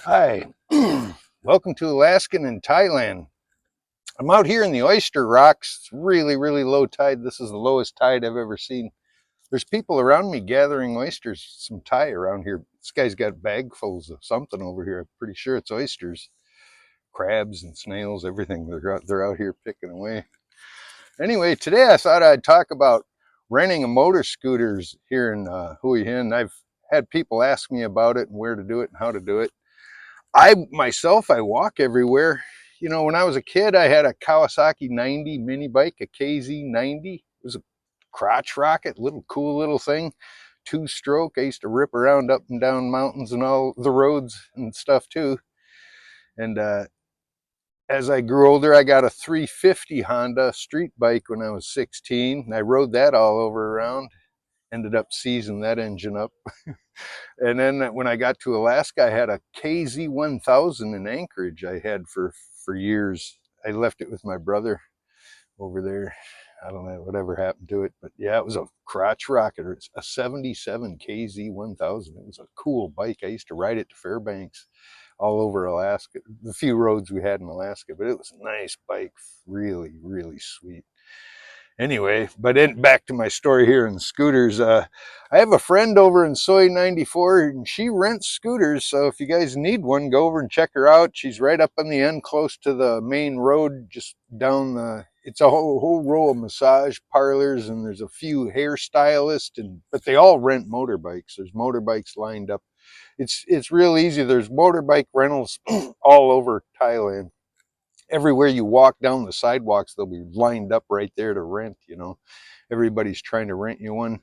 Hi, welcome to Alaskan and Thailand. I'm out here in the oyster rocks. It's really, really low tide. This is the lowest tide I've ever seen. There's people around me gathering oysters, some Thai around here. This guy's got bagfuls of something over here. I'm pretty sure it's oysters, crabs and snails, everything. They're out here picking away. Anyway, today I thought I'd talk about renting a motor scooters here in Hua Hin. I've had people ask me about it and where to do it and how to do it. I myself, I walk everywhere. You know, when I was a kid, I had a Kawasaki 90 mini bike, a KZ90. It was a crotch rocket, little cool little thing, two-stroke. I used to rip around up and down mountains and all the roads and stuff too. And as I grew older, I got a 350 Honda street bike when I was 16. I rode that all over around. Ended up seizing that engine up. And then when I got to Alaska, I had a KZ1000 in Anchorage I had for years. I left it with my brother over there. I don't know whatever happened to it, but yeah, it was a crotch rocket. It's a 77 KZ1000. It was a cool bike. I used to ride it to Fairbanks all over Alaska, the few roads we had in Alaska, but it was a nice bike, really, really sweet. Anyway, but back to my story here in scooters. I have a friend over in Soy 94 and she rents scooters. So if you guys need one, go over and check her out. She's right up on the end, close to the main road, just down the, it's a whole row of massage parlors, and there's a few hairstylists, but they all rent motorbikes. There's motorbikes lined up. It's real easy. There's motorbike rentals all over Thailand. Everywhere you walk down the sidewalks, they'll be lined up right there to rent. You know, everybody's trying to rent you one.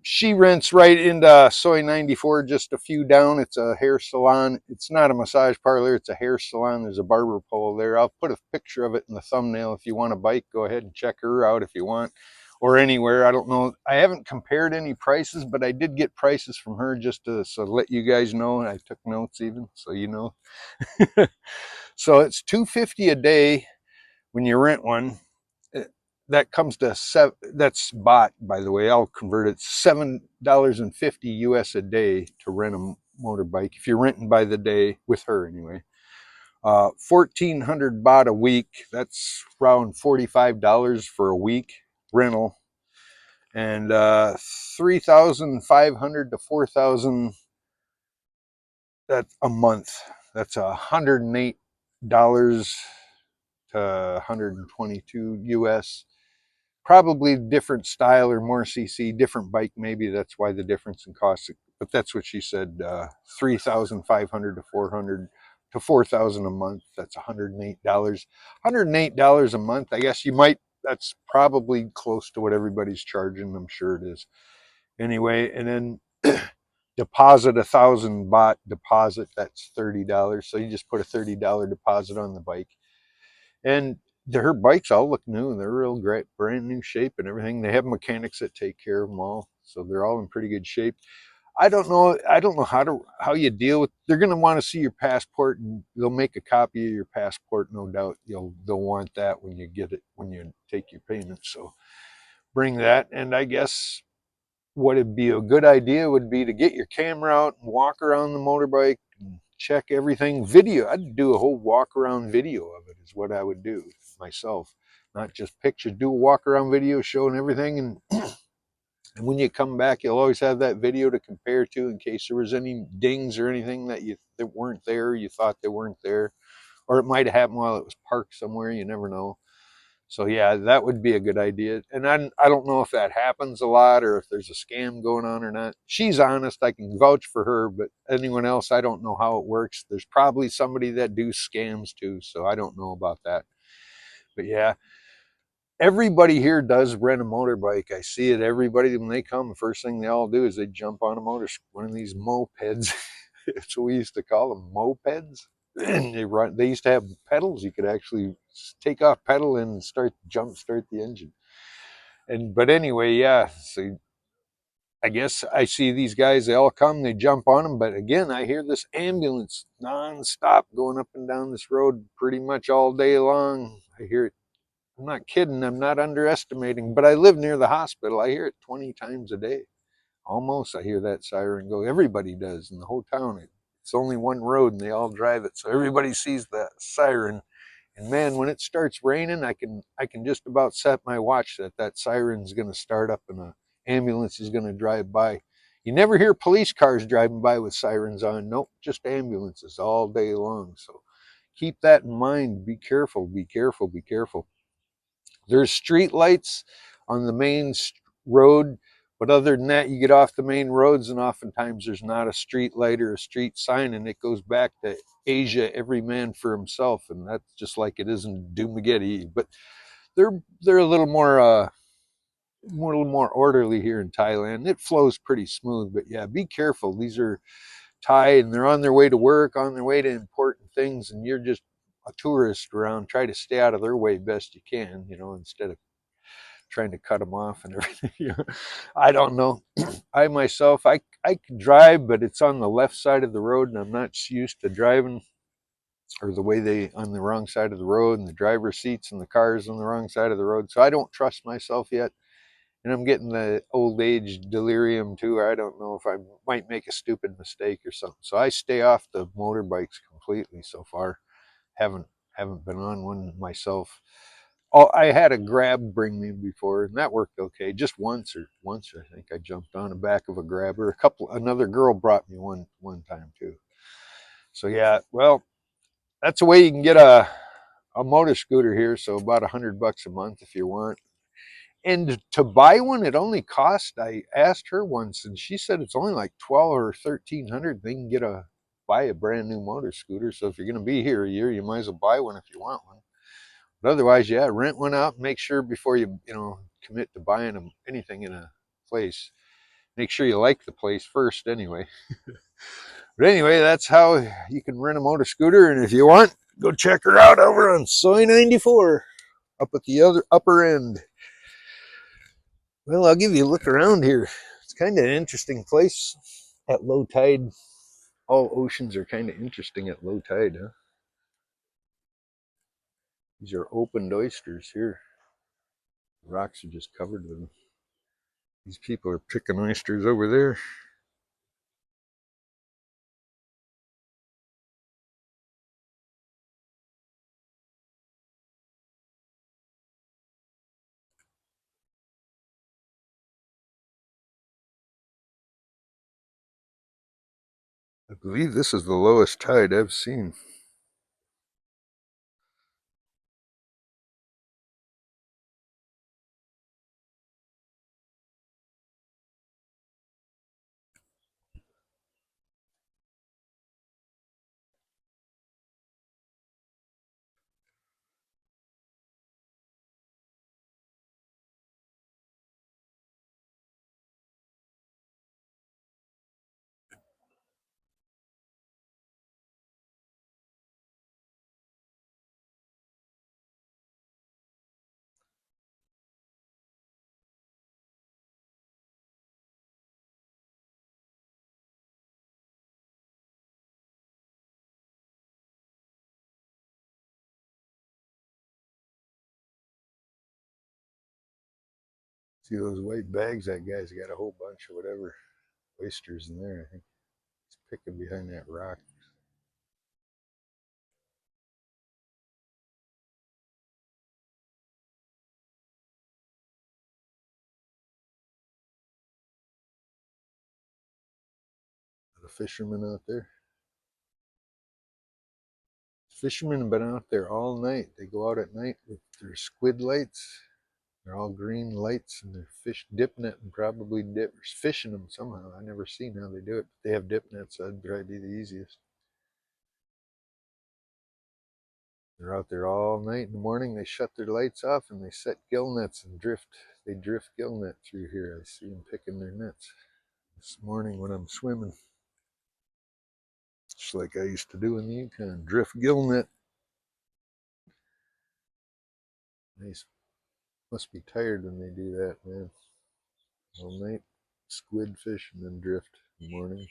She rents right into Soy 94, just a few down. It's a hair salon. It's not a massage parlor, it's a hair salon. There's a barber pole there. I'll put a picture of it in the thumbnail. If you want a bike, go ahead and check her out if you want, or anywhere. I don't know, I haven't compared any prices, but I did get prices from her just to let you guys know. And I took notes even, so you know. So it's $250 a day when you rent one. That comes to that's bought, by the way. I'll convert it, $7.50 US a day to rent a motorbike if you're renting by the day with her anyway. 1,400 baht a week. That's around $45 for a week rental, and 3,500 to 4,000 that a month. That's $108 to 122 US. Probably different style or more cc, different bike maybe. That's why the difference in cost. But that's what she said. 3,500 to 4,000 a month. That's $108. $108 a month. I guess you might. That's probably close to what everybody's charging. I'm sure it is. Anyway, and then deposit 1,000 baht deposit. That's $30. So you just put a $30 deposit on the bike, and her bikes all look new. They're real great, brand new shape and everything. They have mechanics that take care of them all, so they're all in pretty good shape. I don't know how you deal with. They're going to want to see your passport, and they'll make a copy of your passport. No doubt they'll want that when you get it, when you take your payment. So bring that. And I guess what would be a good idea would be to get your camera out and walk around the motorbike and check everything. Video, I'd do a whole walk around video of it is what I would do myself, not just pictures. Do a walk around video showing everything, and and when you come back, you'll always have that video to compare to in case there was any dings or anything that weren't there, you thought they weren't there, or it might have happened while it was parked somewhere. You never know. So yeah, that would be a good idea. And I don't know if that happens a lot or if there's a scam going on or not. She's honest. I can vouch for her, but anyone else, I don't know how it works. There's probably somebody that do scams too, so I don't know about that. But yeah, everybody here does rent a motorbike. I see it. Everybody, when they come, the first thing they all do is they jump on one of these mopeds. That's what we used to call them, mopeds. And they used to have pedals. You could actually take off pedal and jump start the engine. But anyway, yeah. So I guess I see these guys. They all come. They jump on them. But again, I hear this ambulance nonstop going up and down this road pretty much all day long. I hear it. I'm not kidding. I'm not underestimating. But I live near the hospital. I hear it 20 times a day. Almost. I hear that siren go. Everybody does in the whole town. It's only one road and they all drive it. So everybody sees that siren. And man, when it starts raining, I can just about set my watch that that siren's going to start up and a ambulance is going to drive by. You never hear police cars driving by with sirens on. Nope, just ambulances all day long. So keep that in mind. Be careful, be careful, be careful. There's street lights on the main road, but other than that, you get off the main roads and oftentimes there's not a street light or a street sign, and it goes back to Asia, every man for himself, and that's just like it is in Dumaguete. But they're a little more orderly here in Thailand. It flows pretty smooth, but yeah, be careful. These are Thai and they're on their way to work, on their way to important things, and you're just a tourist around. Try to stay out of their way best you can, instead of trying to cut them off and everything. I don't know. I myself, I can drive, but it's on the left side of the road, and I'm not used to driving or the way they on the wrong side of the road, and the driver's seats and the cars on the wrong side of the road. So I don't trust myself yet. And I'm getting the old age delirium too. I don't know if I might make a stupid mistake or something. So I stay off the motorbikes completely so far. Haven't been on one myself. Oh, I had a Grab bring me before, and that worked okay. Just once I think I jumped on the back of a Grabber. Another girl brought me one time too. So yeah, well, that's a way you can get a motor scooter here. So about $100 a month if you want. And to buy one, it only cost. I asked her once, and she said it's only like 12 or 1300. They can buy a brand new motor scooter. So if you're going to be here a year, you might as well buy one if you want one. But otherwise, yeah, rent one out. Make sure before you commit to buying anything in a place. Make sure you like the place first, anyway. But anyway, that's how you can rent a motor scooter. And if you want, go check her out over on Soy 94, up at the other upper end. Well, I'll give you a look around here. It's kind of an interesting place at low tide. All oceans are kind of interesting at low tide, huh? These are opened oysters here. The rocks are just covered with them. These people are picking oysters over there. I believe this is the lowest tide I've seen. See those white bags? That guy's got a whole bunch of whatever oysters in there. I think he's picking behind that rock. The fishermen out there. Fishermen have been out there all night. They go out at night with their squid lights. They're all green lights, and they're fish dip netting, probably fishing them somehow. I never seen how they do it. But they have dip nets, so that'd probably be the easiest. They're out there all night. In the morning, they shut their lights off and they set gill nets and drift. They drift gill net through here. I see them picking their nets this morning when I'm swimming. Just like I used to do in the Yukon, drift gill net. They must be tired when they do that, man. All night, squid fish, and then drift in the morning.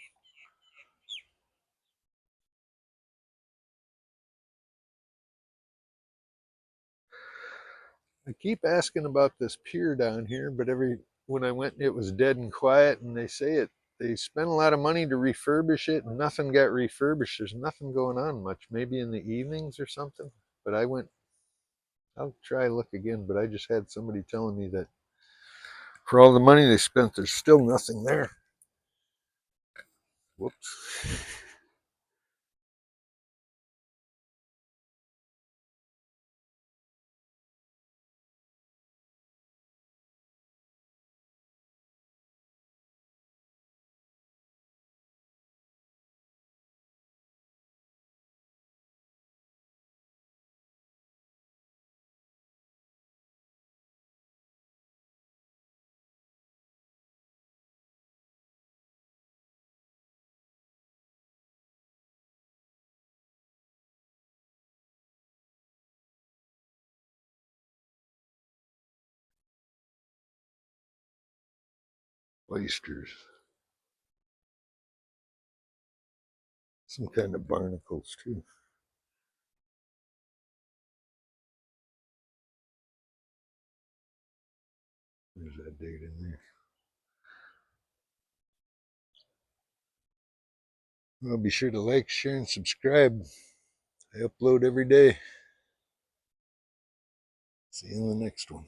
I keep asking about this pier down here, but when I went, it was dead and quiet. And they say they spent a lot of money to refurbish it, and nothing got refurbished. There's nothing going on much. Maybe in the evenings or something. But I went, I'll try look again, but I just had somebody telling me that for all the money they spent, there's still nothing there. Whoops. Oysters. Some kind of barnacles, too. There's that date in there. Well, be sure to like, share, and subscribe. I upload every day. See you in the next one.